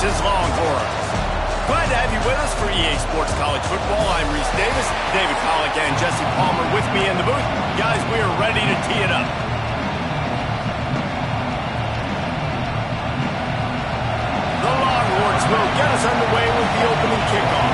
is long for us. Glad to have you with us for EA Sports College Football. I'm Reese Davis, David Pollack, and Jesse Palmer with me in the booth. Guys, we are ready to tee it up. The Longhorns will get us underway with the opening kickoff.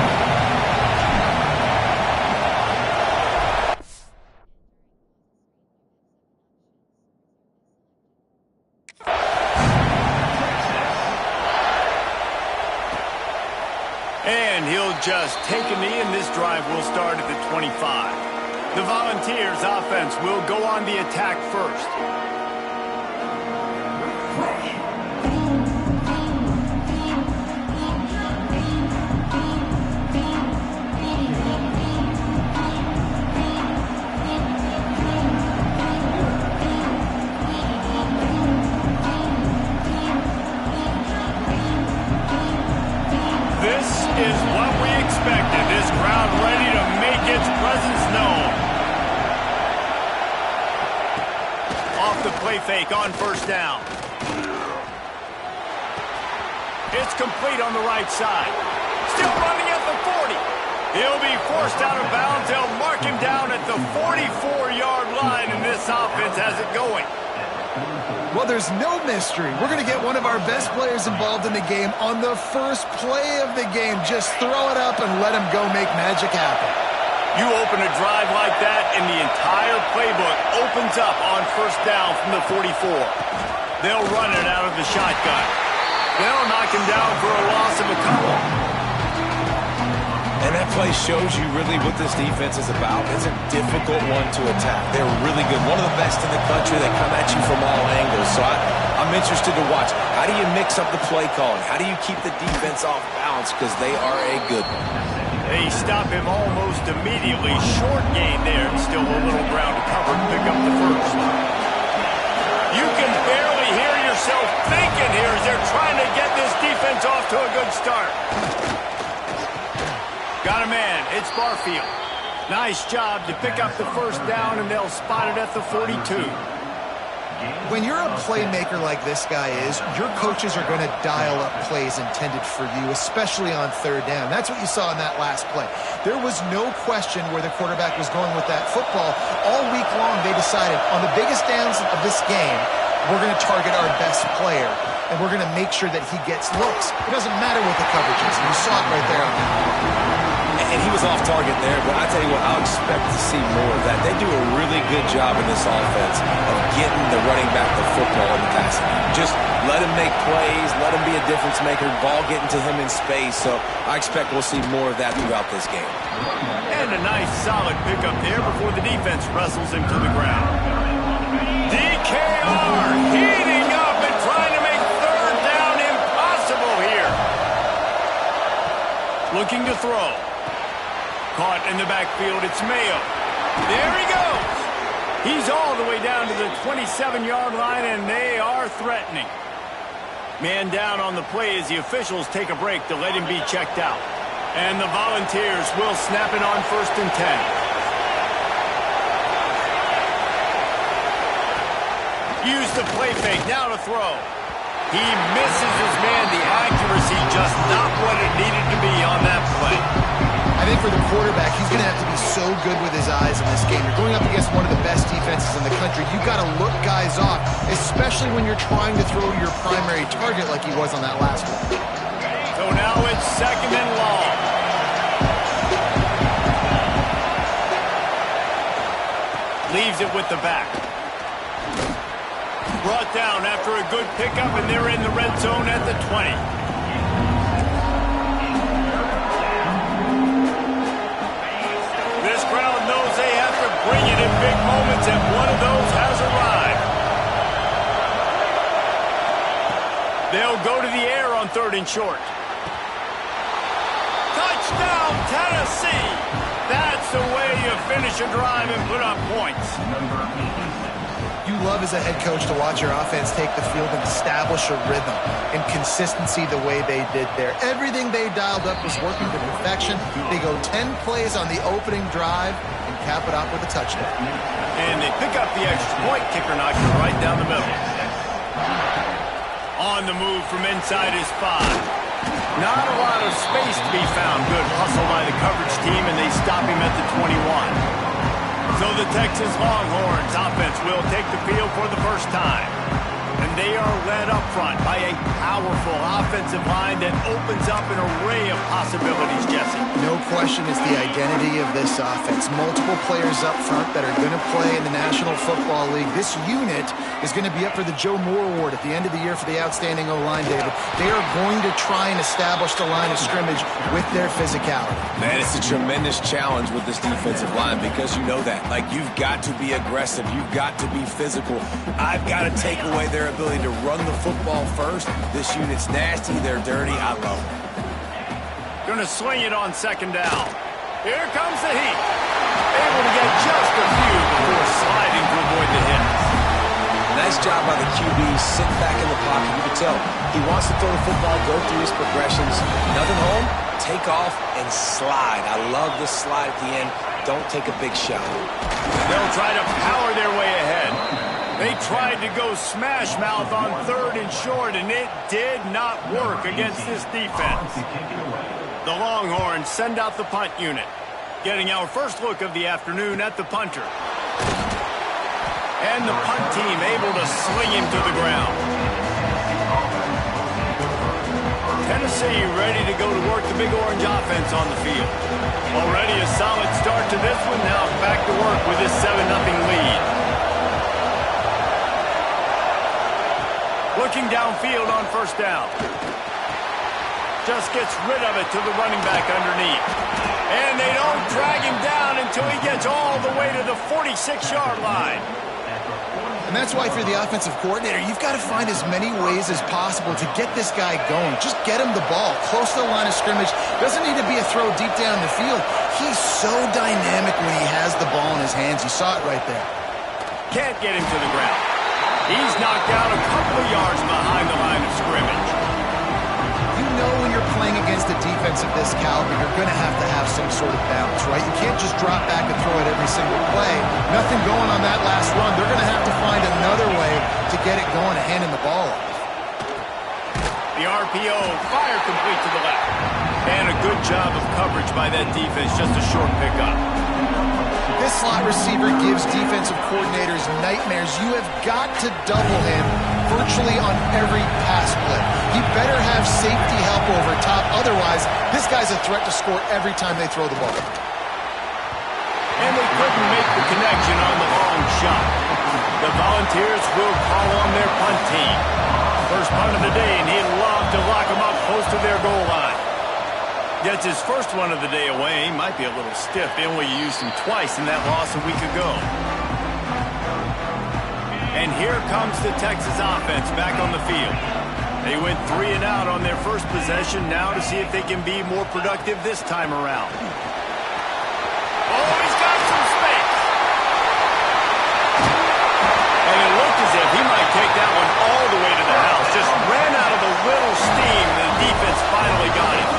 And he'll just take a knee, and this drive will start at the 25. The Volunteers offense will go on the attack first. Is what we expected. This crowd ready to make its presence known. Off the play fake on first down. It's complete on the right side. Still running at the 40. He'll be forced out of bounds. They'll mark him down at the 44-yard line, and this offense has it going. Well, there's no mystery. We're going to get one of our best players involved in the game on the first play of the game. Just throw it up and let him go make magic happen. You open a drive like that, and the entire playbook opens up on first down from the 44. They'll run it out of the shotgun. They'll knock him down for a loss of a couple. And that play shows you really what this defense is about. It's a difficult one to attack. They're really good. One of the best in the country. They come at you from all angles. So I'm interested to watch. How do you mix up the play calling? How do you keep the defense off balance? Because they are a good one. They stop him almost immediately. Short gain there. Still a little ground to cover to pick up the first. You can barely hear yourself thinking here as they're trying to get this defense off to a good start. Got a man. It's Barfield. Nice job to pick up the first down, and they'll spot it at the 42. When you're a playmaker like this guy is, your coaches are going to dial up plays intended for you, especially on third down. That's what you saw in that last play. There was no question where the quarterback was going with that football. All week long, they decided on the biggest downs of this game, we're going to target our best player, and we're going to make sure that he gets looks. It doesn't matter what the coverage is. You saw it right there on that. And he was off target there, but I tell you what, I'll expect to see more of that. They do a really good job in this offense of getting the running back the football in the passing game. Just let him make plays, let him be a difference maker, ball getting to him in space. So I expect we'll see more of that throughout this game. And a nice solid pickup there before the defense wrestles him to the ground. DKR heating up and trying to make third down impossible here. Looking to throw. Caught in the backfield, it's Mayo. There he goes. He's all the way down to the 27-yard line, and they are threatening. Man down on the play as the officials take a break to let him be checked out. And the Volunteers will snap it on first and 10. Use the play fake, now to throw. He misses his man. The accuracy just not what it needed to be on that play. I think for the quarterback, he's going to have to be so good with his eyes in this game. You're going up against one of the best defenses in the country. You've got to look guys off, especially when you're trying to throw your primary target like he was on that last one. So now it's second and long. Leaves it with the back. Brought down after a good pickup, and they're in the red zone at the 20. This crowd knows they have to bring it in big moments, and one of those has arrived. They'll go to the air on third and short. Touchdown, Tennessee! That's the way you finish a drive and put up points. You love as a head coach to watch your offense take the field and establish a rhythm and consistency the way they did there. Everything they dialed up was working to perfection. They go 10 plays on the opening drive and cap it off with a touchdown. And they pick up the extra point. Kicker knocked it right down the middle. On the move from inside his 5. Not a lot of space to be found. Good hustle by the coverage team, and they stop him at the 21. So the Texas Longhorns offense will take the field for the first time. And they are led up front by a powerful offensive line that opens up an array of possibilities, Jesse. No question it's the identity of this offense. Multiple players up front that are going to play in the National Football League. This unit is going to be up for the Joe Moore Award at the end of the year for the outstanding O-line, David. They are going to try and establish the line of scrimmage with their physicality. Man, it's a tremendous challenge with this defensive line because you know that. Like, you've got to be aggressive. You've got to be physical. I've got to take away their ability to run the football first. This unit's nasty. They're dirty. I love it. Going to swing it on second down. Here comes the heat. Able to get just a few before sliding to avoid the hit. Nice job by the QB. Sit back in the pocket. You can tell he wants to throw the football, go through his progressions. Nothing home, take off, and slide. I love the slide at the end. Don't take a big shot. They'll try to power their way ahead. They tried to go smash mouth on third and short, and it did not work against this defense. The Longhorns send out the punt unit, getting our first look of the afternoon at the punter. And the punt team able to sling him to the ground. Tennessee ready to go to work the Big Orange offense on the field. Already a solid start to this one. Now back to work with this 7-0 lead. Looking downfield on first down. Just gets rid of it to the running back underneath. And they don't drag him down until he gets all the way to the 46-yard line. And that's why, if you're the offensive coordinator, you've got to find as many ways as possible to get this guy going. Just get him the ball close to the line of scrimmage. Doesn't need to be a throw deep down the field. He's so dynamic when he has the ball in his hands. You saw it right there. Can't get him to the ground. He's knocked out a couple of yards behind the line of scrimmage. You know when you're playing against a defense of this caliber, you're going to have some sort of balance, right? You can't just drop back and throw it every single play. Nothing going on that last run. They're going to have to find another way to get it going and handing the ball off. The RPO, fire complete to the left. And a good job of coverage by that defense, just a short pickup. This slot receiver gives defensive coordinators nightmares. You have got to double him virtually on every pass play. He better have safety help over top. Otherwise, this guy's a threat to score every time they throw the ball. And they couldn't make the connection on the long shot. The Volunteers will call on their punt team. First punt of the day, and he'd love to lock them up close to their goal line. Gets his first one of the day away. He might be a little stiff. They only used him twice in that loss a week ago. And here comes the Texas offense back on the field. They went 3 and out on their first possession. Now to see if they can be more productive this time around. Oh, he's got some space. And it looked as if he might take that one all the way to the house. Just ran out of a little steam. The defense finally got him.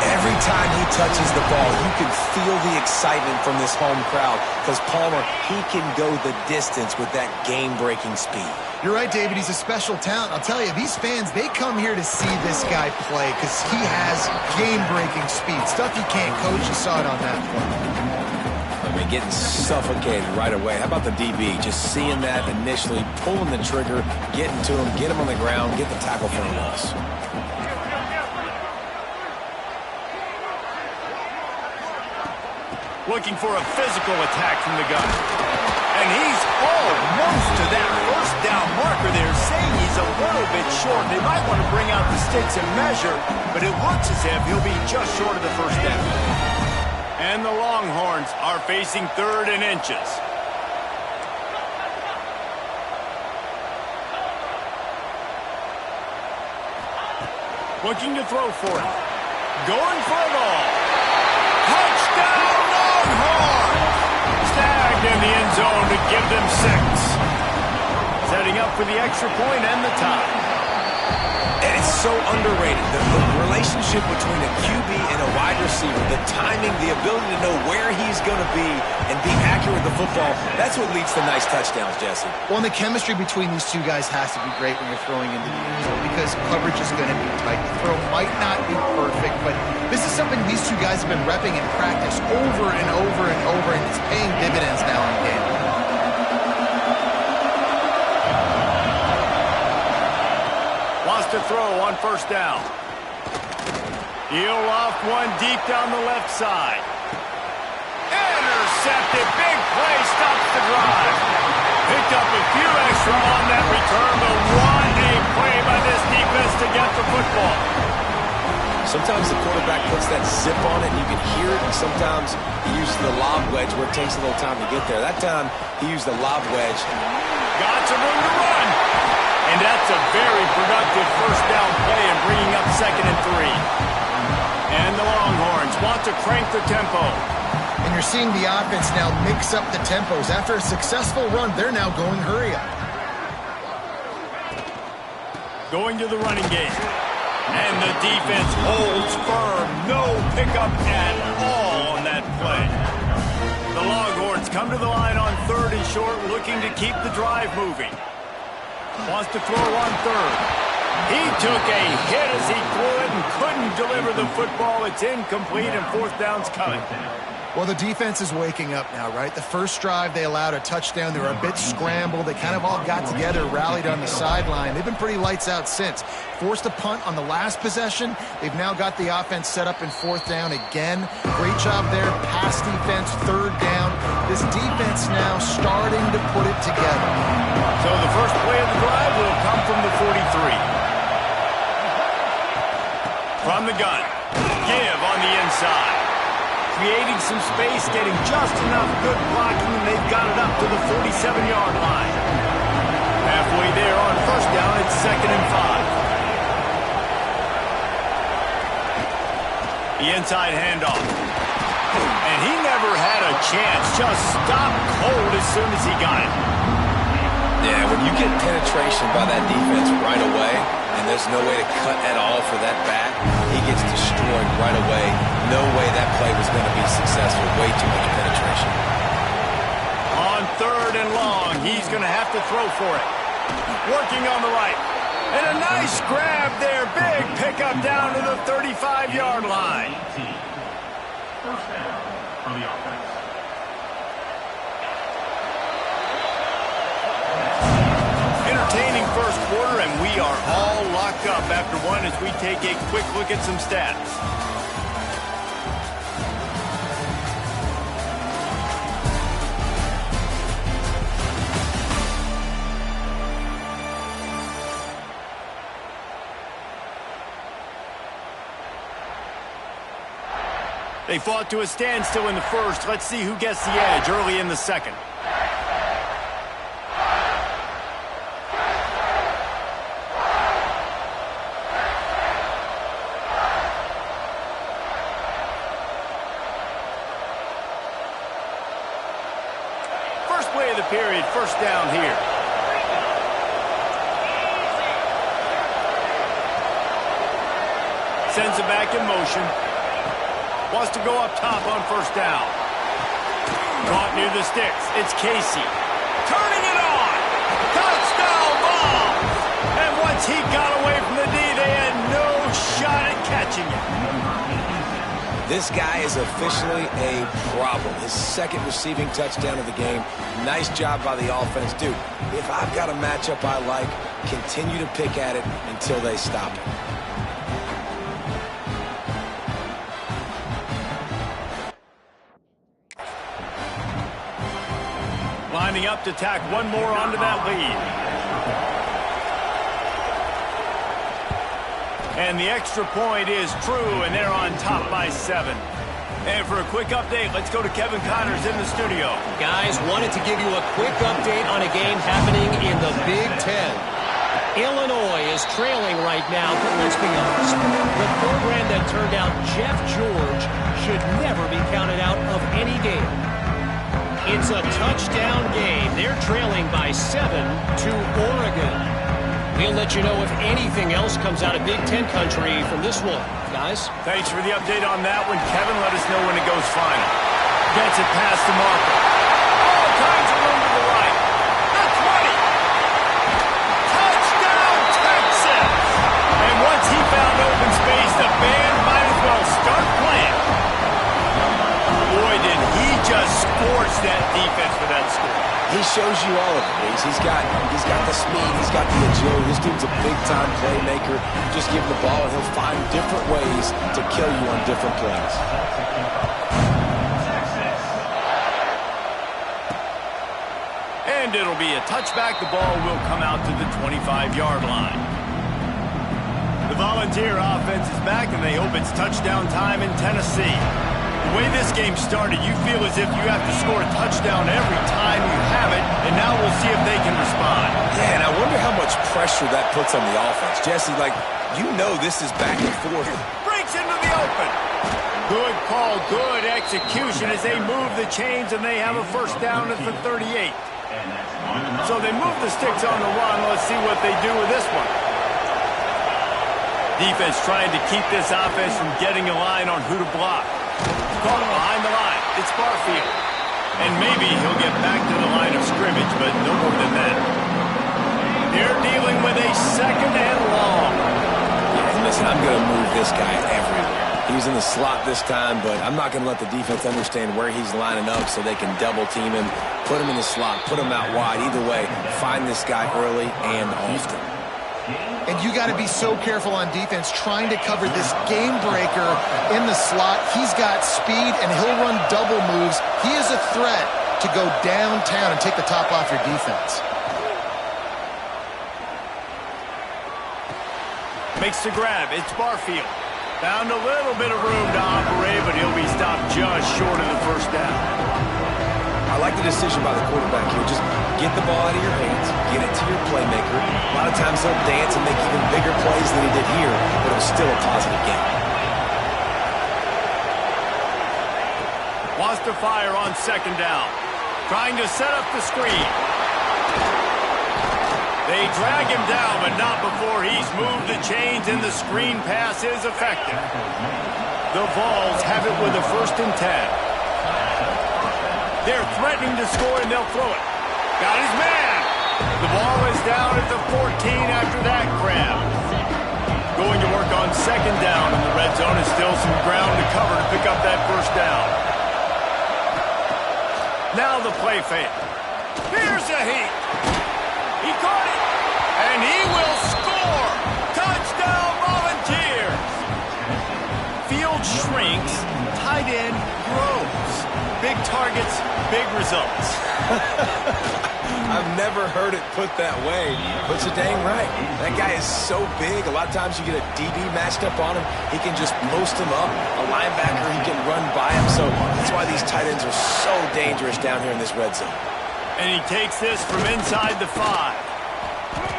Every time he touches the ball, you can feel the excitement from this home crowd because Palmer, he can go the distance with that game-breaking speed. You're right, David. He's a special talent. I'll tell you, these fans, they come here to see this guy play because he has game-breaking speed. Stuff you can't coach. You saw it on that play. I mean, getting suffocated right away. How about the DB? Just seeing that initially, pulling the trigger, getting to him, get him on the ground, get the tackle for a loss. Looking for a physical attack from the gun. And he's almost to that first down marker there, saying he's a little bit short. They might want to bring out the sticks and measure, but it looks as if he'll be just short of the first down. And the Longhorns are facing 3rd and inches. Looking to throw for it. Going for it all. Touchdown! Snagged in the end zone to give them 6. Setting up for the extra point and the tie. And it's so underrated. The relationship between a QB and a wide receiver, the timing, the ability to know where he's going to be and be accurate with the football, that's what leads to nice touchdowns, Jesse. Well, and the chemistry between these two guys has to be great when you're throwing into the end zone because coverage is going to be tight. The throw might not be perfect, but this is something these two guys have been repping in practice over and over and over, and it's paying dividends now in game. Wants to throw on first down. He'll off one deep down the left side. Intercepted. Big play stops the drive. Picked up a few extra on that return, but what a play by this defense to get the football. Sometimes the quarterback puts that zip on it, and you can hear it, and sometimes he uses the lob wedge where it takes a little time to get there. That time, he used the lob wedge. Got some room to run. And that's a very productive first down play and bringing up 2nd and 3. And the Longhorns want to crank the tempo. And you're seeing the offense now mix up the tempos. After a successful run, they're now going hurry up. Going to the running game. And the defense holds firm. No pickup at all on that play. The Longhorns come to the line on 3rd and short, looking to keep the drive moving. Wants to throw on 3rd. He took a hit as he threw it and couldn't deliver the football. It's incomplete and 4th down's coming. Well, the defense is waking up now, right? The first drive, they allowed a touchdown. They were a bit scrambled. They kind of all got together, rallied on the sideline. They've been pretty lights out since. Forced a punt on the last possession. They've now got the offense set up in 4th down again. Great job there. Pass defense, 3rd down. This defense now starting to put it together. So the first play of the drive will come from the 43. From the gun. Give on the inside. Creating some space, getting just enough good blocking, and they've got it up to the 47-yard line. Halfway there on first down, it's 2nd and 5. The inside handoff. And he never had a chance, just stopped cold as soon as he got it. Yeah, when you get penetration by that defense right away, and there's no way to cut at all for that back, he gets destroyed right away. No way that play was going to be successful. Way too much penetration. On 3rd and long, he's going to have to throw for it. Working on the right. And a nice grab there. Big pickup down to the 35-yard line. First down for the offense. Entertaining first quarter, and we are all locked up after one as we take a quick look at some stats. They fought to a standstill in the first. Let's see who gets the edge early in the second. First play of the period, first down here. Sends it back in motion. Wants to go up top on first down. Caught near the sticks. It's Casey. Turning it on. Touchdown ball. And once he got away from the D, they had no shot at catching it. This guy is officially a problem. His 2nd receiving touchdown of the game. Nice job by the offense. Dude, if I've got a matchup I like, continue to pick at it until they stop it. Lining up to tack one more onto that lead. And the extra point is true, and they're on top by 7. And for a quick update, let's go to Kevin Connors in the studio. Guys, wanted to give you a quick update on a game happening in the Big Ten. Illinois is trailing right now, but let's be honest. The program that turned out Jeff George should never be counted out of any game. It's a touchdown game. They're trailing by 7 to Oregon. We'll let you know if anything else comes out of Big Ten country from this one. Guys? Thanks for the update on that one, Kevin. Let us know when it goes final. Gets it past the marker. All kinds of room to the right. The 20. Touchdown, Texas! And once he found open space, the band might as well start playing. Boy, did he just scorch that defense for that score. He shows you all of it, Reese. He's got the speed, he's got the agility. This dude's a big-time playmaker. Just give him the ball, and he'll find different ways to kill you on different plays. And it'll be a touchback. The ball will come out to the 25-yard line. The Volunteer offense is back, and they hope it's touchdown time in Tennessee. The way this game started, you feel as if you have to score a touchdown every time you have it, and now we'll see if they can respond. Yeah, and I wonder how much pressure that puts on the offense. Jesse, this is back and forth. Breaks into the open. Good call, good execution as they move the chains, and they have a first down at the 38. So they move the sticks on the run. Let's see what they do with this one. Defense trying to keep this offense from getting a line on who to block. Caught behind the line. It's Barfield. And maybe he'll get back to the line of scrimmage, but no more than that. They're dealing with a second and long. Yeah, listen, I'm going to move this guy everywhere. He's in the slot this time, but I'm not going to let the defense understand where he's lining up so they can double team him, put him in the slot, put him out wide. Either way, find this guy early and often. And you got to be so careful on defense trying to cover this game breaker in the slot. He's got speed, and he'll run double moves. He is a threat to go downtown and take the top off your defense. Makes the grab. It's Barfield. Found a little bit of room to operate, but he'll be stopped just short of the first down. I like the decision by the quarterback here. Just get the ball out of your hands, get it to your playmaker. A lot of times they'll dance and make even bigger plays than he did here, but it was still a positive game. Wants to fire on second down. Trying to set up the screen. They drag him down, but not before he's moved the chains, and the screen pass is effective. The Vols have it with a 1st and 10. They're threatening to score, and they'll throw it. Got his man. The ball is down at the 14 after that grab. Going to work on second down in the red zone, and still some ground to cover to pick up that first down. Now the play fake. Here's a heat. He caught it, and he will score. Touchdown, Volunteers. Field shrinks, tight end grows. Big targets, big results. I've never heard it put that way, but you're dang right. That guy is so big. A lot of times you get a DB matched up on him. He can just post him up. A linebacker, he can run by him. So that's why these tight ends are so dangerous down here in this red zone. And he takes this from inside the 5.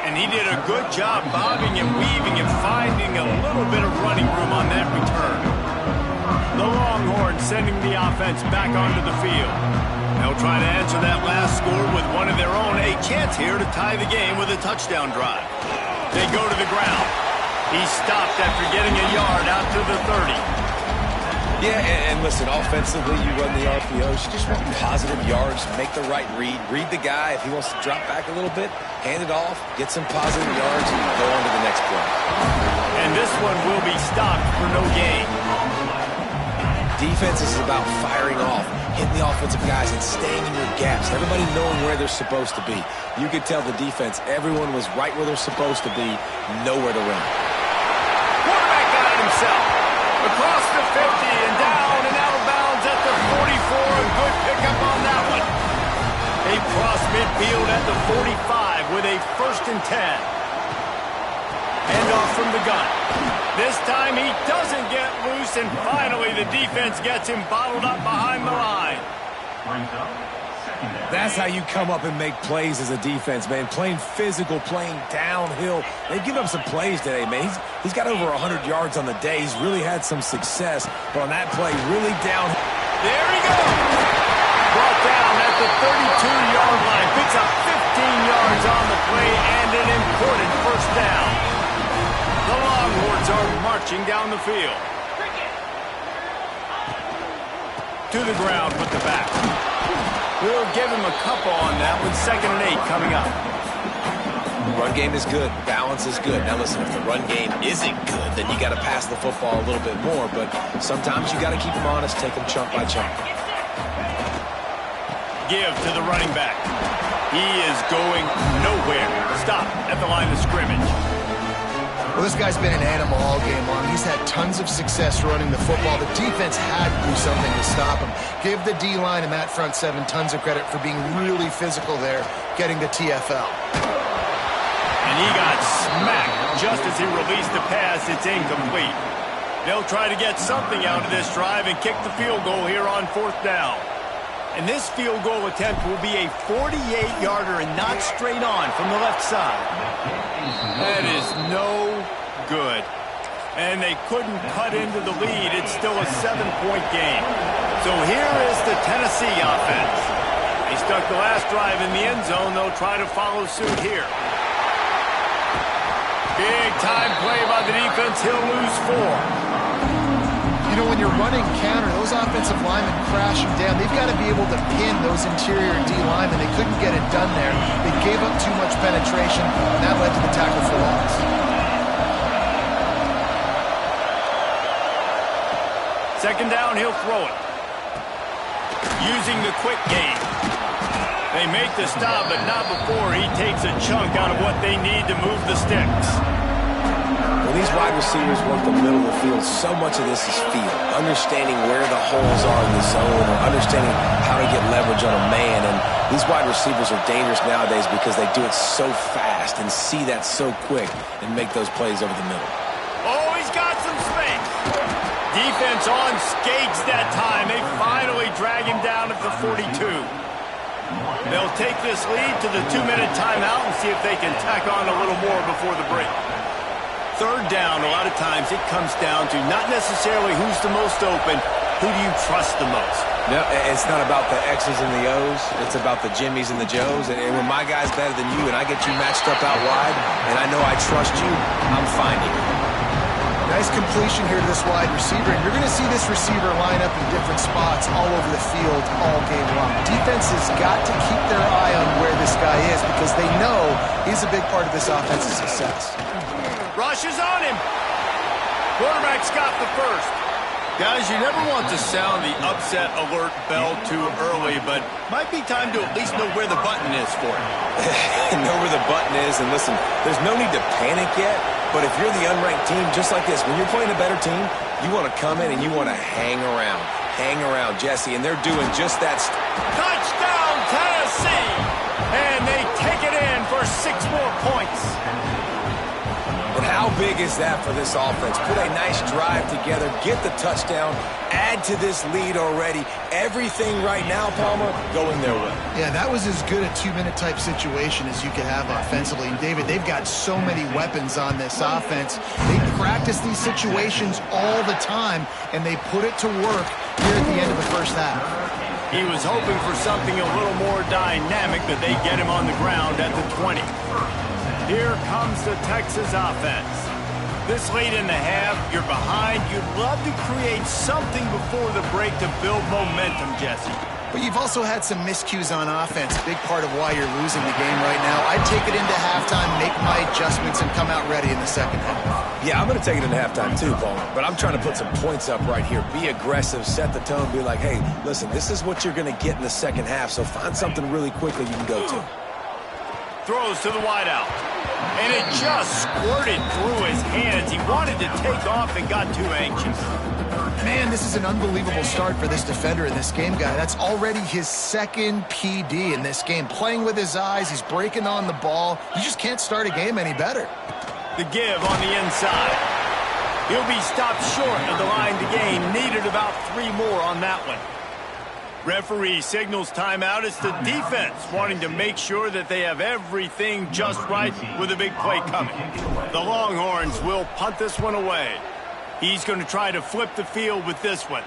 And he did a good job bobbing and weaving and finding a little bit of running room on that return. The Longhorns sending the offense back onto the field. They'll try to answer that last score with one of their own. A chance here to tie the game with a touchdown drive. They go to the ground. He's stopped after getting a yard out to the 30. Yeah, and listen, offensively, you run the RPOs. You just want positive yards, make the right read. Read the guy. If he wants to drop back a little bit, hand it off, get some positive yards, and go on to the next play. And this one will be stopped for no gain. Defense is about firing off, hitting the offensive guys, and staying in your gaps. Everybody knowing where they're supposed to be. You could tell the defense, everyone was right where they're supposed to be, nowhere to run. Quarterback got it himself. Across the 50 and down and out of bounds at the 44. A good pickup on that one. They cross midfield at the 45 with a 1st and 10. Hand off from the gun. This time he doesn't get loose, and finally the defense gets him bottled up behind the line. That's how you come up and make plays as a defense, man. Playing physical, playing downhill. They've given up some plays today, man. He's got over 100 yards on the day. He's really had some success, but on that play, really down. There he goes. Brought down at the 32-yard line. Picks up 15 yards on the play and an important first down. marching down the field. To the ground with the back. We'll give him a couple on that with 2nd and 8 coming up. Run game is good. Balance is good. Now listen, if the run game isn't good, then you got to pass the football a little bit more. But sometimes you got to keep them honest, take them chunk by chunk. Give to the running back. He is going nowhere. Stop at the line of scrimmage. Well, this guy's been an animal all game long. He's had tons of success running the football. The defense had to do something to stop him. Give the D-line and that front seven tons of credit for being really physical there, getting the TFL. And he got smacked just as he released the pass. It's incomplete. They'll try to get something out of this drive and kick the field goal here on 4th down. And this field goal attempt will be a 48-yarder and not straight on from the left side. That is no good. And they couldn't cut into the lead. It's still a 7-point game. So here is the Tennessee offense. They stuck the last drive in the end zone. They'll try to follow suit here. Big time play by the defense. He'll lose 4. You know, when you're running counter, those offensive linemen crashing down, they've got to be able to pin those interior D linemen. They couldn't get it done there. They gave up too much penetration, and that led to the tackle for loss. Second down, he'll throw it. Using the quick game. They make the stop, but not before he takes a chunk out of what they need to move the sticks. When these wide receivers work the middle of the field, so much of this is feel. Understanding where the holes are in the zone or understanding how to get leverage on a man. And these wide receivers are dangerous nowadays because they do it so fast and see that so quick and make those plays over the middle. Oh, he's got some space. Defense on skates that time. They finally drag him down at the 42. They'll take this lead to the 2-minute timeout and see if they can tack on a little more before the break. Third down, a lot of times it comes down to not necessarily who's the most open, who do you trust the most? No, it's not about the X's and the O's. It's about the Jimmies and the Joes. And when my guy's better than you and I get you matched up out wide and I know I trust you, I'm finding you. Nice completion here to this wide receiver. And you're going to see this receiver line up in different spots all over the field all game long. Defense has got to keep their eye on where this guy is because they know he's a big part of this offense's success. Rushes on him. Quarterback's got the first. Guys, you never want to sound the upset alert bell too early, but might be time to at least know where the button is for it. Know where the button is, and listen, there's no need to panic yet, but if you're the unranked team, just like this, when you're playing a better team, you want to come in and you want to hang around. Hang around, Jesse, and they're doing just that. Touchdown, Tennessee! And they take it in for 6 more points. But how big is that for this offense? Put a nice drive together, get the touchdown, add to this lead already. Everything right now, Palmer, going their way. Yeah, that was as good a 2-minute type situation as you could have offensively. And David, they've got so many weapons on this offense. They practice these situations all the time, and they put it to work here at the end of the first half. He was hoping for something a little more dynamic, but they get him on the ground at the 20. Here comes the Texas offense. This late in the half, you're behind. You'd love to create something before the break to build momentum, Jesse. But you've also had some miscues on offense, big part of why you're losing the game right now. I'd take it into halftime, make my adjustments, and come out ready in the second half. Yeah, I'm going to take it into halftime too, Paul. But I'm trying to put some points up right here. Be aggressive, set the tone, be like, hey, listen, this is what you're going to get in the second half, so find something really quickly you can go to. Throws to the wideout. And it just squirted through his hands. He wanted to take off and got too anxious. Man, this is an unbelievable start for this defender in this game, guy. That's already his second PD in this game. Playing with his eyes, he's breaking on the ball. You just can't start a game any better. The give on the inside. He'll be stopped short of the line to gain. Needed about 3 more on that one. Referee signals timeout. It's the defense wanting to make sure that they have everything just right with a big play coming. The Longhorns will punt this one away. He's going to try to flip the field with this one.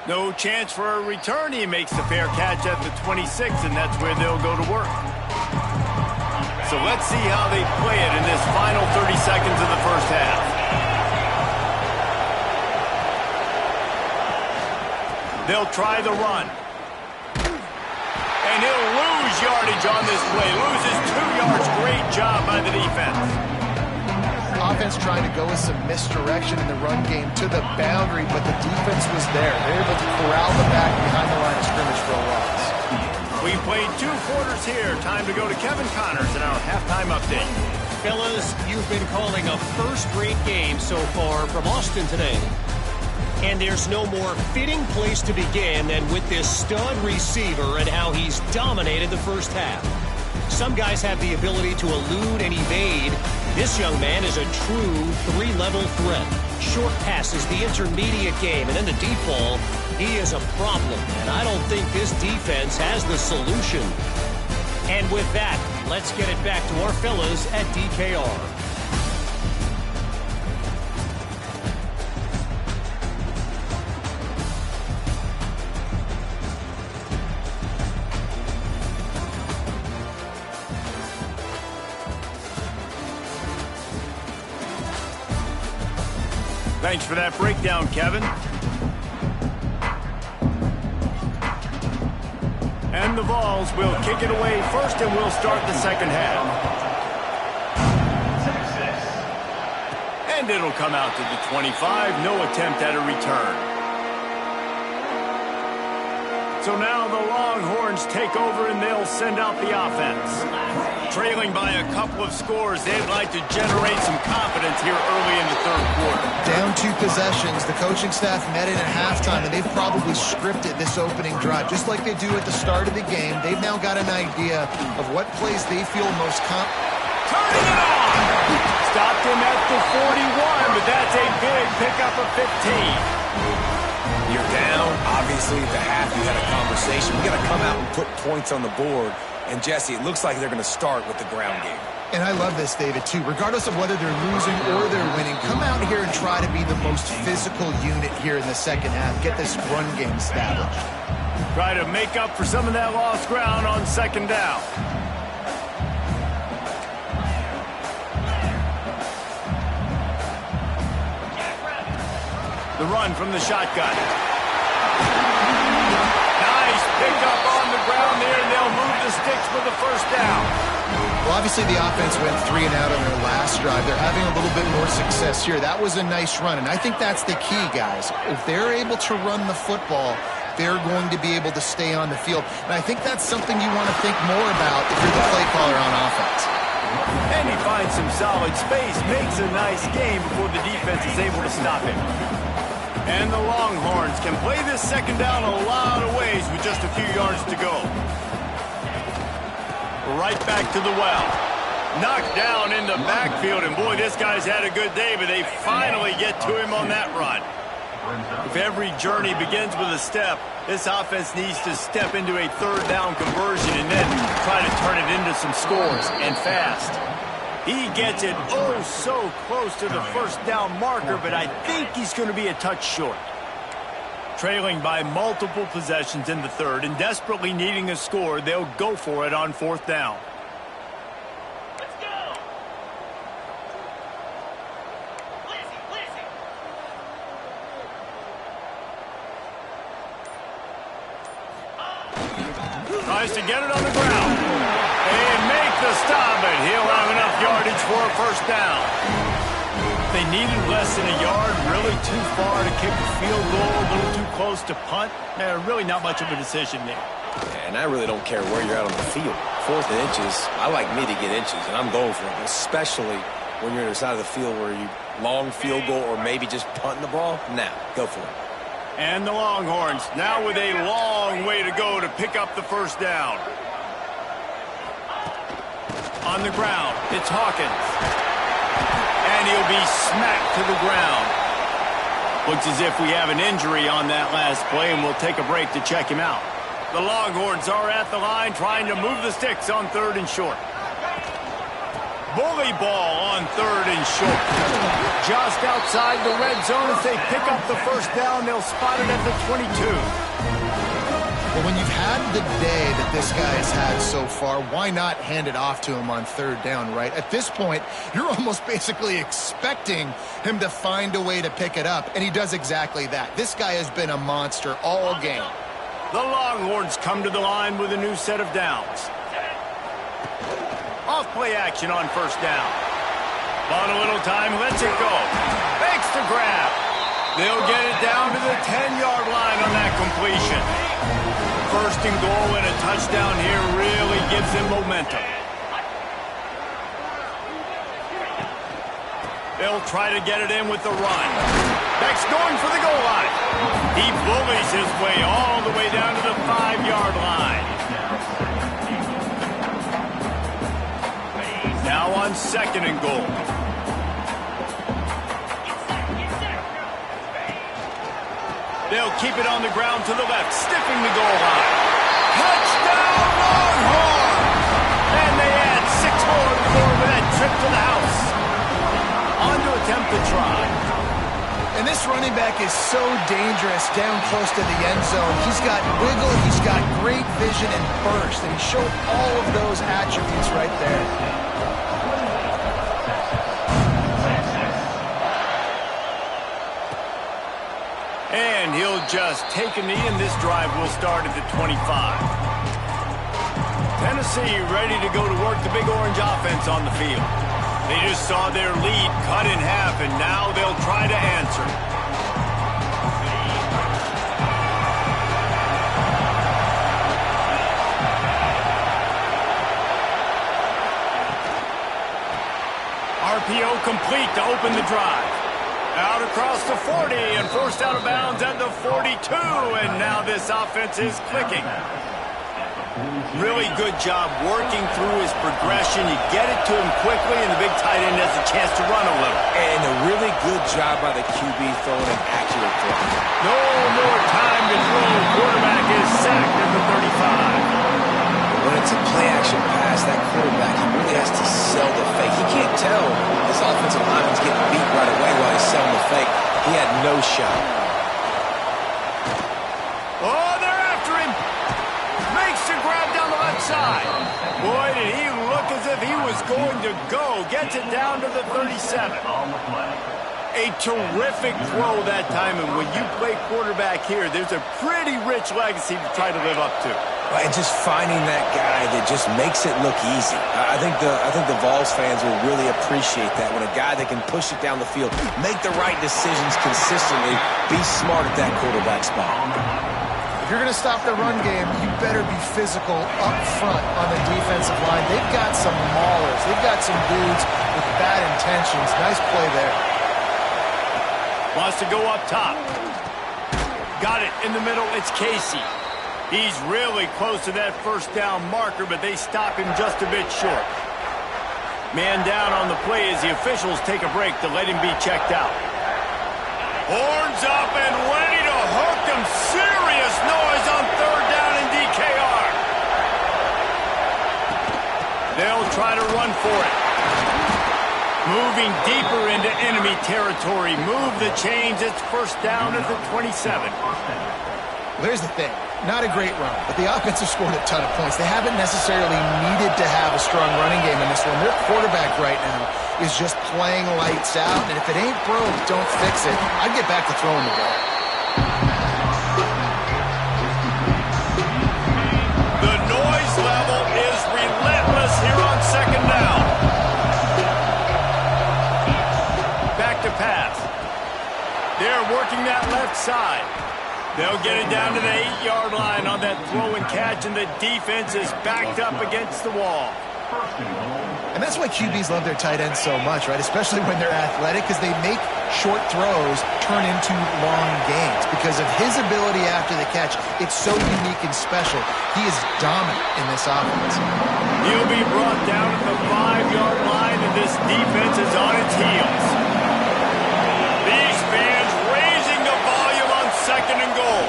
No chance for a return. He makes the fair catch at the 26, and that's where they'll go to work. So let's see how they play it in this final 30 seconds of the first half. They'll try the run. And he'll lose yardage on this play. Loses 2 yards. Great job by the defense. Offense trying to go with some misdirection in the run game to the boundary, but the defense was there. They're able to corral the back behind the line of scrimmage for a loss. We played 2 quarters here. Time to go to Kevin Connors in our halftime update. Fellas, you've been calling a first-rate game so far from Austin today. And there's no more fitting place to begin than with this stud receiver and how he's dominated the first half. Some guys have the ability to elude and evade. This young man is a true 3-level threat. Short passes, the intermediate game, and then the deep ball. He is a problem, and I don't think this defense has the solution. And with that, let's get it back to our fellas at DKR. Thanks for that breakdown, Kevin. And the Vols will kick it away first, and we'll start the second half. And it'll come out to the 25. No attempt at a return. So now the Longhorns take over, and they'll send out the offense. Trailing by a couple of scores, they'd like to generate some confidence here early in the third quarter. Down 2 possessions, the coaching staff met in at halftime, and they've probably scripted this opening drive. Just like they do at the start of the game, they've now got an idea of what plays they feel most Turning it on! Stopped him at the 41, but that's a big pickup of 15. You're down. Obviously, at the half, you had a conversation. We got to come out and put points on the board. And, Jesse, it looks like they're going to start with the ground game. And I love this, David, too. Regardless of whether they're losing or they're winning, come out here and try to be the most physical unit here in the second half. Get this run game established. Try to make up for some of that lost ground on second down. The run from the shotgun. Nice pickup on the ground there, and they'll move the sticks for the first down. Well, obviously the offense went 3 and out on their last drive. They're having a little bit more success here. That was a nice run, and I think that's the key, guys. If they're able to run the football, they're going to be able to stay on the field. And I think that's something you want to think more about if you're the play caller on offense. And he finds some solid space, makes a nice game before the defense is able to stop him. And the Longhorns can play this second down a lot of ways with just a few yards to go. Right back to the well. Knocked down in the backfield, and boy, this guy's had a good day, but they finally get to him on that run. If every journey begins with a step, this offense needs to step into a third down conversion and then try to turn it into some scores, and fast. He gets it oh so close to the first down marker, but I think he's going to be a touch short. Trailing by multiple possessions in the third and desperately needing a score, they'll go for it on fourth down. Let's go! Tries to get it on the ground. And make the stop, but he'll have enough yardage for a first down. They needed less than a yard, really too far to kick a field goal, a little too close to punt. Really not much of a decision there. And I really don't care where you're at on the field. 4th and inches, I like me to get inches, and I'm going for it, especially when you're on the side of the field where you long field goal or maybe just punting the ball. Now, go for it. And the Longhorns now with a long way to go to pick up the first down. On the ground, it's Hawkins. And he'll be smacked to the ground. Looks as if we have an injury on that last play, and we'll take a break to check him out. The Longhorns are at the line trying to move the sticks on 3rd and short. Bully ball on 3rd and short. Just outside the red zone as they pick up the first down. They'll spot it at the 22. Well, when you've had the day that this guy has had so far, why not hand it off to him on third down, right? At this point, you're almost basically expecting him to find a way to pick it up, and he does exactly that. This guy has been a monster all game. The Longhorns come to the line with a new set of downs. Off play action on first down. On a little time, lets it go. Makes the grab. They'll get it down to the 10-yard line on that completion. First and goal and a touchdown here really gives them momentum. They'll try to get it in with the run. Beck's going for the goal line. He bullies his way all the way down to the 5-yard line. Now on second and goal. They'll keep it on the ground to the left, stiffing the goal line. Touchdown, Longhorns! And they add 6 more to the board with that trip to the house. On to attempt the try. And this running back is so dangerous down close to the end zone. He's got wiggle, he's got great vision and burst, and he showed all of those attributes right there. And he'll just take a knee, and this drive will start at the 25. Tennessee ready to go to work the Big Orange offense on the field. They just saw their lead cut in half, and now they'll try to answer. RPO complete to open the drive. Out across the 40 and forced out of bounds at the 42, and now this offense is clicking. Really good job working through his progression. You get it to him quickly, and the big tight end has a chance to run a little. And a really good job by the QB throwing an accurate throw. No more time to throw. Quarterback is sacked at the 35. When it's a play-action pass, that quarterback, he really has to sell the fake. He can't tell his offensive lineman's getting beat right away while he's selling the fake. He had no shot. Oh, they're after him. Makes the grab down the left side. Boy, did he look as if he was going to go. Gets it down to the 37. A terrific throw that time, and when you play quarterback here, there's a pretty rich legacy to try to live up to. And just finding that guy that just makes it look easy. I think the Vols fans will really appreciate that, when a guy that can push it down the field, make the right decisions consistently, be smart at that quarterback spot. If you're going to stop the run game, you better be physical up front on the defensive line. They've got some maulers. They've got some dudes with bad intentions. Nice play there. Wants to go up top. Got it in the middle. It's Casey. He's really close to that first down marker, but they stop him just a bit short. Man down on the play as the officials take a break to let him be checked out. Horns up and ready to hook them. Serious noise on third down in DKR. They'll try to run for it. Moving deeper into enemy territory. Move the chains. It's first down at the 27. There's the thing. Not a great run, but the offense has scored a ton of points. They haven't necessarily needed to have a strong running game in this one. Their quarterback right now is just playing lights out, and if it ain't broke, don't fix it. I'd get back to throwing the ball. The noise level is relentless here on second down. Back to pass. They're working that left side. They'll get it down to the 8-yard line on that throw and catch, and the defense is backed up against the wall. And that's why QBs love their tight ends so much, right? Especially when they're athletic, because they make short throws turn into long gains. Because of his ability after the catch, it's so unique and special. He is dominant in this offense. He'll be brought down at the 5-yard line, and this defense is on its heels. These fans raising the volume on second and goal.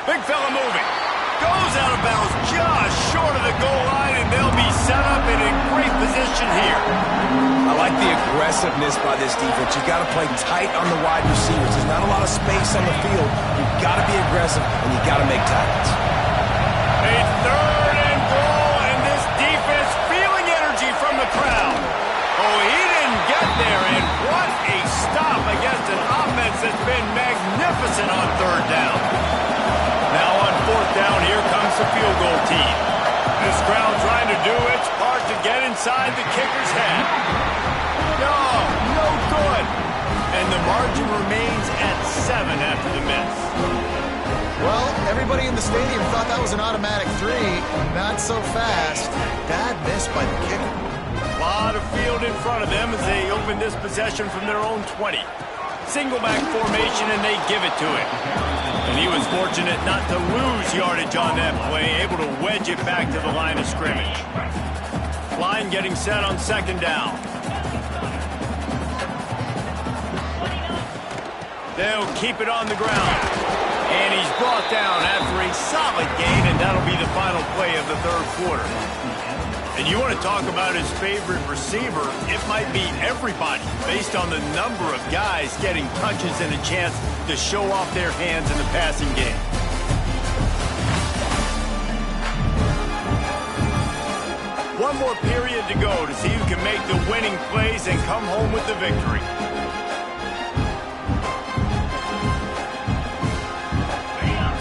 Big fella moving. Goes out of bounds just short of the goal line, and they'll be set up in a great position here. I like the aggressiveness by this defense. You got to play tight on the wide receivers. There's not a lot of space on the field. You've got to be aggressive, and you got to make tackles. A third and goal, and this defense feeling energy from the crowd. Oh, he didn't get there, and what a stop against an offense that's been magnificent on third down. Now on fourth down, here comes the field goal team. This crowd trying to do its part to get inside the kicker's head. No good. And the margin remains at 7 after the miss. Well, everybody in the stadium thought that was an automatic 3. Not so fast. Bad miss by the kicker. A lot of field in front of them as they open this possession from their own 20. Single back formation, and they give it to him. And he was fortunate not to lose yardage on that play, able to wedge it back to the line of scrimmage. Line getting set on second down. They'll keep it on the ground. And he's brought down after a solid gain, and that'll be the final play of the third quarter. And you want to talk about his favorite receiver, it might be everybody, based on the number of guys getting touches and a chance to show off their hands in the passing game. One more period to go to see who can make the winning plays and come home with the victory.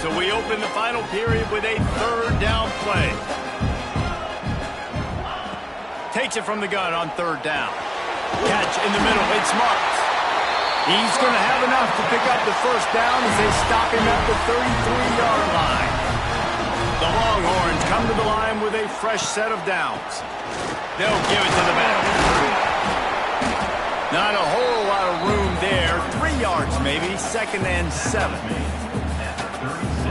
So we open the final period with a third down play. Takes it from the gun on third down. Catch in the middle, it's Marks. He's going to have enough to pick up the first down as they stop him at the 33-yard line. The Longhorns come to the line with a fresh set of downs. They'll give it to the back. Not a whole lot of room there. 3 yards maybe, 2nd and 7.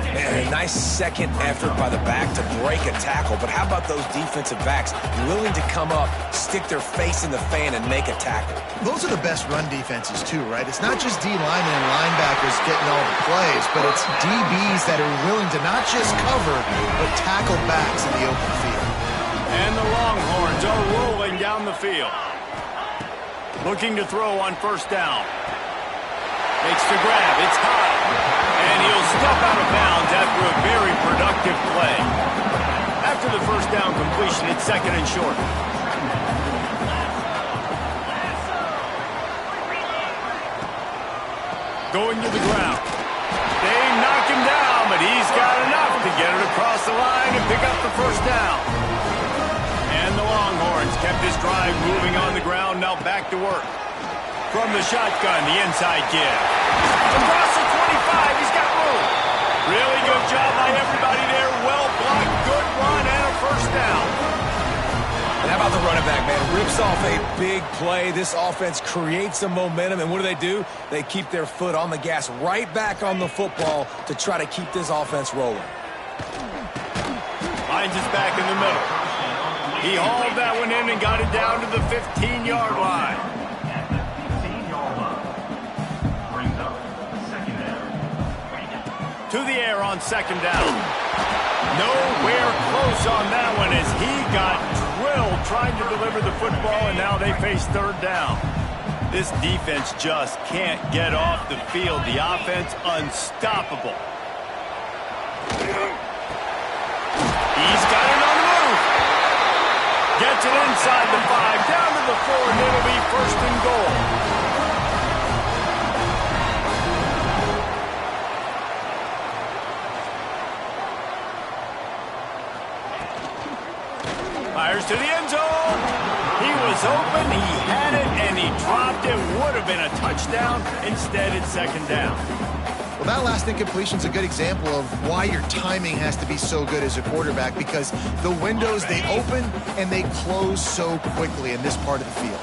And a nice second effort by the back to break a tackle. But how about those defensive backs willing to come up, stick their face in the fan, and make a tackle? Those are the best run defenses, too, right? It's not just D linemen and linebackers getting all the plays, but it's DBs that are willing to not just cover, but tackle backs in the open field. And the Longhorns are rolling down the field. Looking to throw on first down. Makes the grab. It's high. And he'll step out of bounds after a very productive play. After the first down completion, it's 2nd and short. Going to the ground. They knock him down, but he's got enough to get it across the line and pick up the first down. And the Longhorns kept this drive moving on the ground, now back to work. From the shotgun, the inside give. Across the 25, he's got room. Really good job by everybody there. Well blocked, good run, and a first down. And how about the running back, man? Rips off a big play. This offense creates some momentum, and what do? They keep their foot on the gas right back on the football to try to keep this offense rolling. Finds his back in the middle. He hauled that one in and got it down to the 15-yard line. To the air on second down. Nowhere close on that one as he got drilled trying to deliver the football, and now they face third down. This defense just can't get off the field. The offense unstoppable. He's got it on the move. Gets it inside the 5, down to the 4, and it'll be 1st and goal. Fires to the end zone. He was open, he had it, and he dropped it. Would have been a touchdown. Instead, it's 2nd down. Well, that last incompletion is a good example of why your timing has to be so good as a quarterback, because the windows, they open and they close so quickly in this part of the field.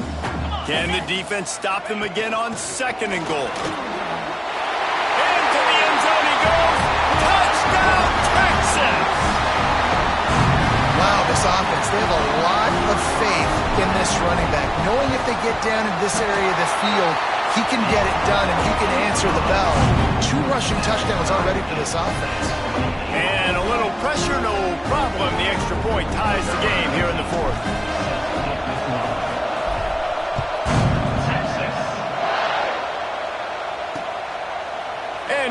Can the defense stop them again on 2nd and goal? Into the end zone he goes. Touchdown, Texas! Wow, this offense, they have a lot of faith in this running back, knowing if they get down in this area of the field, he can get it done and he can answer the bell. 2 rushing touchdowns already for this offense. And a little pressure, no problem. The extra point ties the game here in the 4th.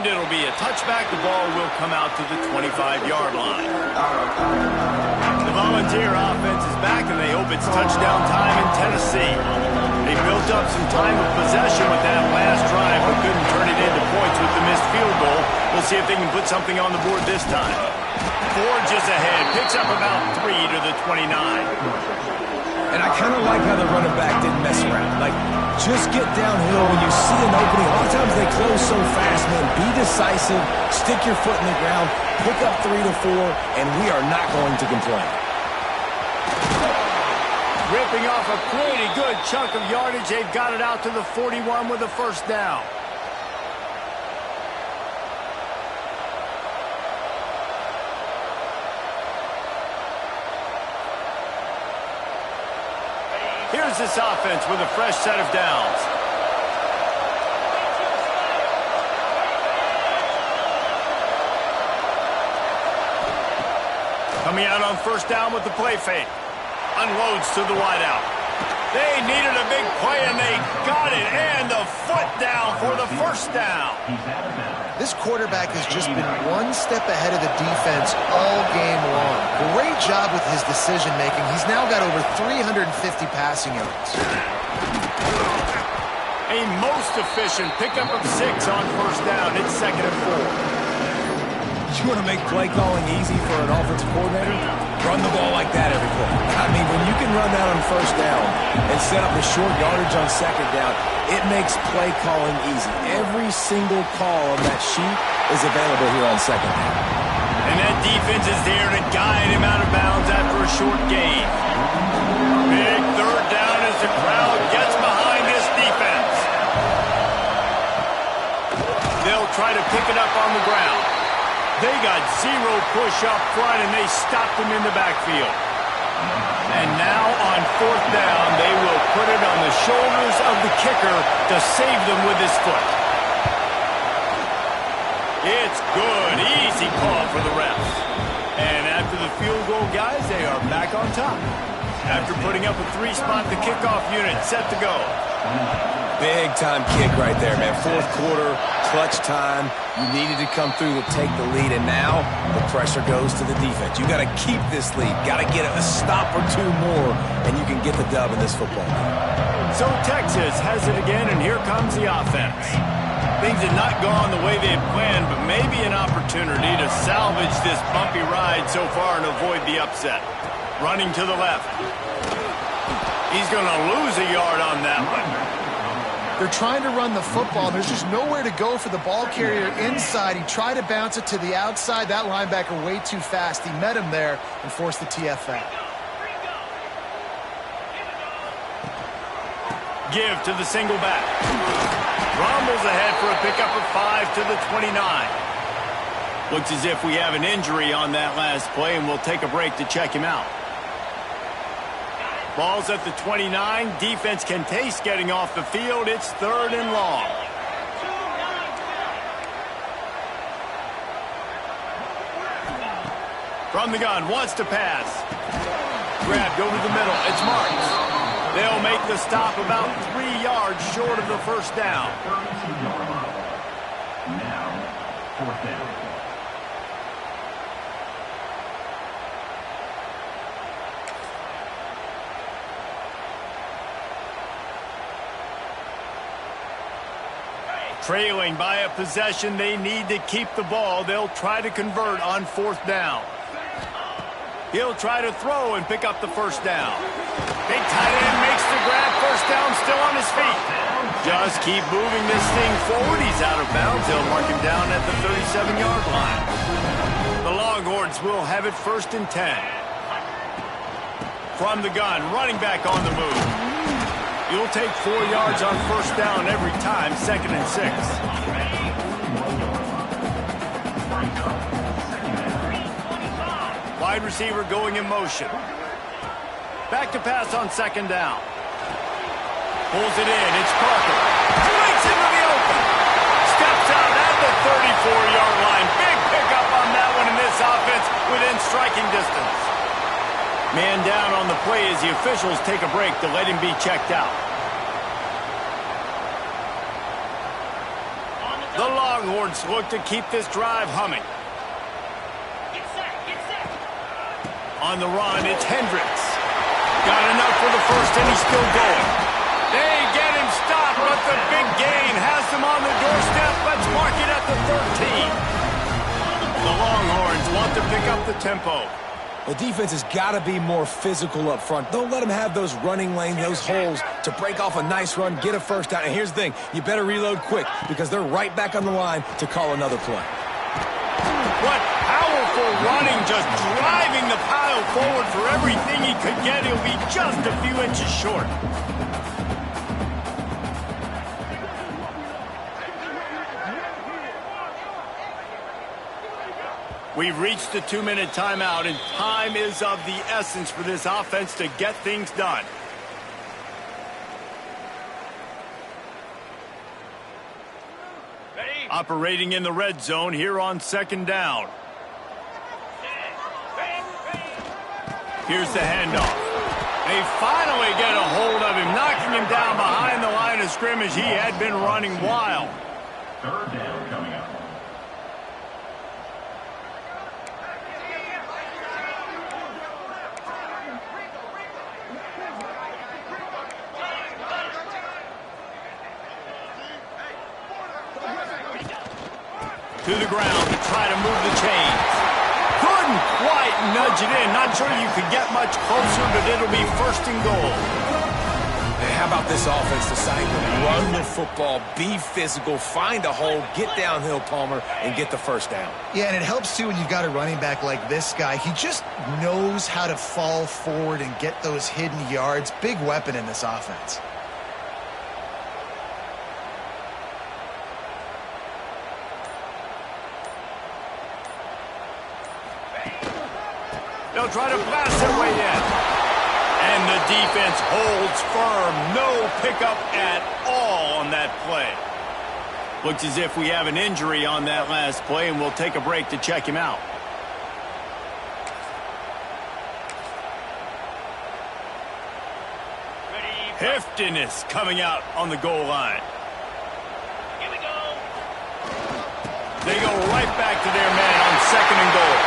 and it'll be a touchback. The ball will come out to the 25-yard line. The Volunteer offense is back, and they hope it's touchdown time in Tennessee. They built up some time of possession with that last drive, but couldn't turn it into points with the missed field goal. We'll see if they can put something on the board this time. Forges ahead, picks up about 3 to the 29. And I kind of like how the running back didn't mess around. Like, just get downhill when you see an opening. A lot of times they close so fast, man. Be decisive, stick your foot in the ground, pick up 3 to 4, and we are not going to complain. Ripping off a pretty good chunk of yardage. They've got it out to the 41 with a first down. Here's this offense with a fresh set of downs. Coming out on first down with the play fake. Unloads to the wideout. They needed a big play, and they got it. And the foot down for the first down. This quarterback has just been one step ahead of the defense all game long. Great job with his decision-making. He's now got over 350 passing yards. A most efficient pickup of 6 on first down. It's 2nd and 4. You want to make play calling easy for an offensive coordinator? Run the ball like that every play. I mean, when you can run that on first down and set up a short yardage on second down, it makes play calling easy. Every single call on that sheet is available here on second down. And that defense is there to guide him out of bounds after a short gain. Big third down as the crowd gets behind this defense. They'll try to pick it up on the ground. They got 0 push up front, and they stopped him in the backfield. And now on fourth down, they will put it on the shoulders of the kicker to save them with his foot. It's good. Easy call for the refs. And after the field goal, guys, they are back on top. After putting up a 3-spot, the kickoff unit set to go. Big-time kick right there, man. Fourth quarter, clutch time. You needed to come through to take the lead, and now the pressure goes to the defense. You got to keep this lead. Got to get a stop or 2 more, and you can get the dub in this football game. So Texas has it again, and here comes the offense. Things have not gone the way they had planned, but maybe an opportunity to salvage this bumpy ride so far and avoid the upset. Running to the left. He's going to lose a yard on that one. They're trying to run the football. There's just nowhere to go for the ball carrier inside. He tried to bounce it to the outside. That linebacker way too fast. He met him there and forced the TFL. Give to the single back. Rumbles ahead for a pickup of 5 to the 29. Looks as if we have an injury on that last play, and we'll take a break to check him out. Ball's at the 29. Defense can taste getting off the field. It's 3rd and long. From the gun, wants to pass. Grabbed over the middle. It's Marks. They'll make the stop about 3 yards short of the first down. Now, 4th down. Trailing by a possession, they need to keep the ball. They'll try to convert on 4th down. He'll try to throw and pick up the first down. Big tight end makes the grab. First down, still on his feet. Just keep moving this thing forward. He's out of bounds. They'll mark him down at the 37-yard line. The Longhorns will have it 1st and 10. From the gun, running back on the move. You'll take 4 yards on first down every time, 2nd and 6. Wide receiver going in motion. Back to pass on 2nd down. Pulls it in. It's Parker. Breaks into the open. Steps out at the 34-yard line. Big pickup on that one in this offense within striking distance. Man down on the play as the officials take a break to let him be checked out. The Longhorns look to keep this drive humming. Get set, get set. On the run, it's Hendricks. Got enough for the first, and he's still going. They get him stopped, but the big gain has them on the doorstep. Let's mark it at the 13. The Longhorns want to pick up the tempo. The defense has got to be more physical up front. Don't let them have those running lanes, those holes to break off a nice run, get a first down. And here's the thing, you better reload quick because they're right back on the line to call another play. What powerful running, just driving the pile forward for everything he could get. He'll be just a few inches short. We've reached the 2-minute timeout, and time is of the essence for this offense to get things done. Ready? Operating in the red zone here on second down. Here's the handoff. They finally get a hold of him, knocking him down behind the line of scrimmage. He had been running wild. Third down coming up. To the ground to try to move the chains. Couldn't quite nudge it in. Not sure you could get much closer, but it'll be first and goal. Hey, how about this offense deciding to run the football, be physical, find a hole, get downhill, Palmer, and get the first down? Yeah, and it helps, too, when you've got a running back like this guy. He just knows how to fall forward and get those hidden yards. Big weapon in this offense. They'll try to blast their way in. And the defense holds firm. No pickup at all on that play. Looks as if we have an injury on that last play, and we'll take a break to check him out. Ready? Heftiness coming out on the goal line. Here we go. They go right back to their man on second and goal.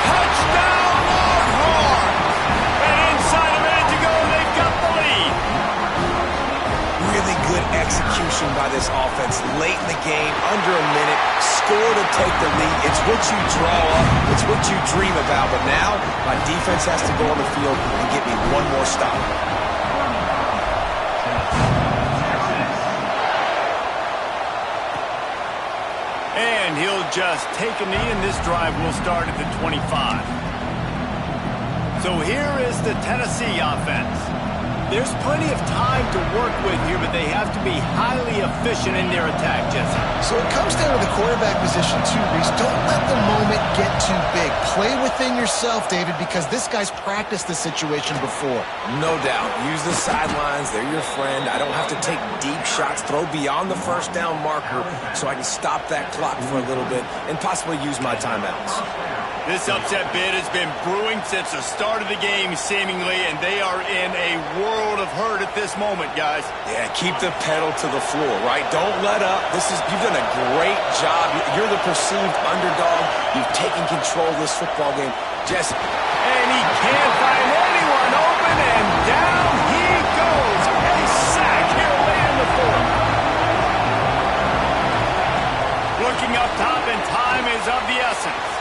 Touchdown, Longhorns! And inside a minute to go, they've got the lead. Really good execution by this offense late in the game, under a minute, score to take the lead. It's what you draw up, it's what you dream about, but now my defense has to go on the field and get me one more stop. And he'll just take a knee, and this drive will start at the 25. So here is the Tennessee offense. There's plenty of time to work with here, but they have to be highly efficient in their attack, Jesse. So it comes down to the quarterback position, too, Reese. Don't let the moment get too big. Play within yourself, David, because this guy's practiced the situation before. No doubt. Use the sidelines. They're your friend. I don't have to take deep shots, throw beyond the first down marker so I can stop that clock for a little bit and possibly use my timeouts. This upset bid has been brewing since the start of the game, seemingly, and they are in a world of hurt at this moment, guys. Yeah, keep the pedal to the floor, right? Don't let up. You've done a great job. You're the perceived underdog. You've taken control of this football game. Jesse. And he can't find anyone open, and down he goes. A sack here late in the fourth. Looking up top, and time is of the essence.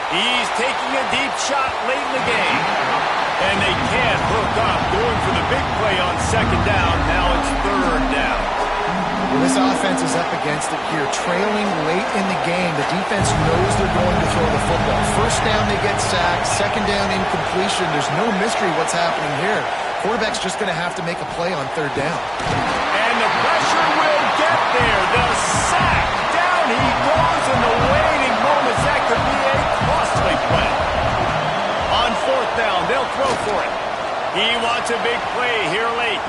He's taking a deep shot late in the game. And they can't hook up. Going for the big play on second down. Now it's third down. Well, this offense is up against it here. Trailing late in the game. The defense knows they're going to throw the football. First down, they get sacked. Second down, incompletion. There's no mystery what's happening here. Quarterback's just going to have to make a play on third down. And the pressure will get there. The sack. Down he goes in the waning moments. That could be a costly play. On fourth down, they'll throw for it. He wants a big play here late.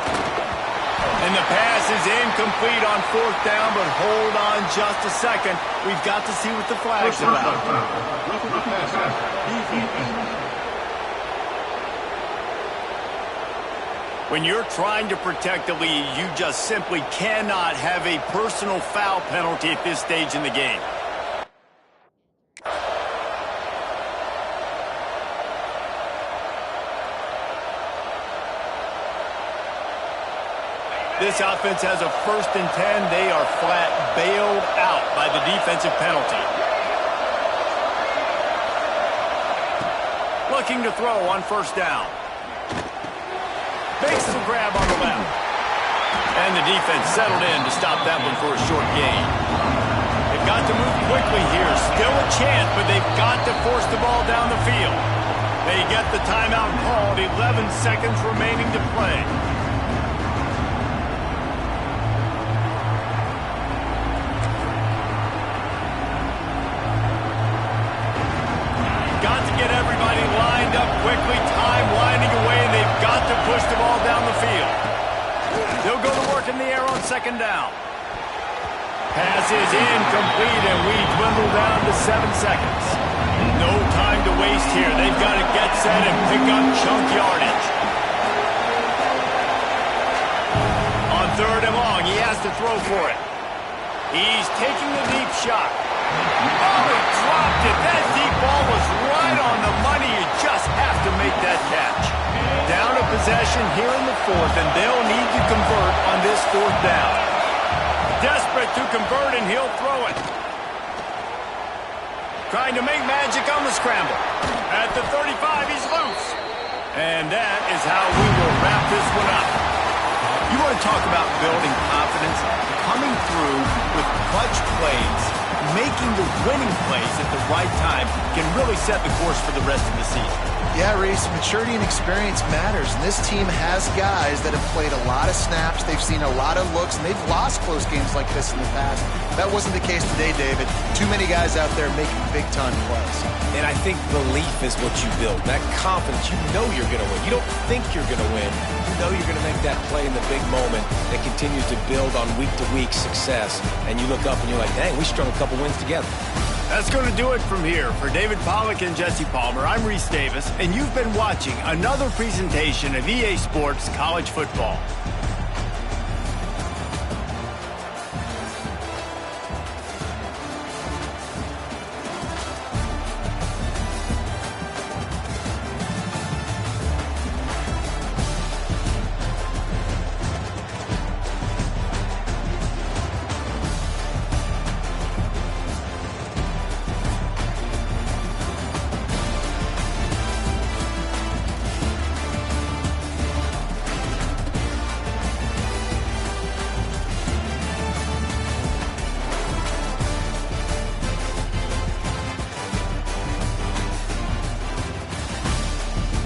And the pass is incomplete on fourth down, but hold on just a second. We've got to see what the flag's about. When you're trying to protect the lead, you just simply cannot have a personal foul penalty at this stage in the game. This offense has a 1st and 10. They are flat bailed out by the defensive penalty. Looking to throw on 1st down. Makes the grab on the left. And the defense settled in to stop that one for a short gain. They've got to move quickly here. Still a chance, but they've got to force the ball down the field. They get the timeout called. 11 seconds remaining to play. Got to get everybody lined up quickly. Time winding away, and they've got to push the ball down the field. They'll go to work in the air on 2nd down. Pass is incomplete, and we dwindle down to 7 seconds. No time to waste here. They've got to get set and pick up chunk yardage. On 3rd and long, he has to throw for it. He's taking the deep shot. Oh, he dropped it. That deep ball was right on the money. You just have to make that catch. Down a possession here in the 4th, and they'll need to convert on this 4th down. Desperate to convert, and he'll throw it. Trying to make magic on the scramble. At the 35, he's loose. And that is how we will wrap this one up. You want to talk about building confidence? Coming through with clutch plays, making the winning plays at the right time can really set the course for the rest of the season. Yeah, Reese, maturity and experience matters, and this team has guys that have played a lot of snaps, they've seen a lot of looks, and they've lost close games like this in the past. That wasn't the case today, David. Too many guys out there making big-time plays. And I think belief is what you build. That confidence, you know you're going to win. You don't think you're going to win. You know you're going to make that play in the big moment that continues to build on week-to-week success. And you look up and you're like, dang, we strung a couple wins together. That's going to do it from here. For David Pollack and Jesse Palmer, I'm Reese Davis, and you've been watching another presentation of EA Sports College Football.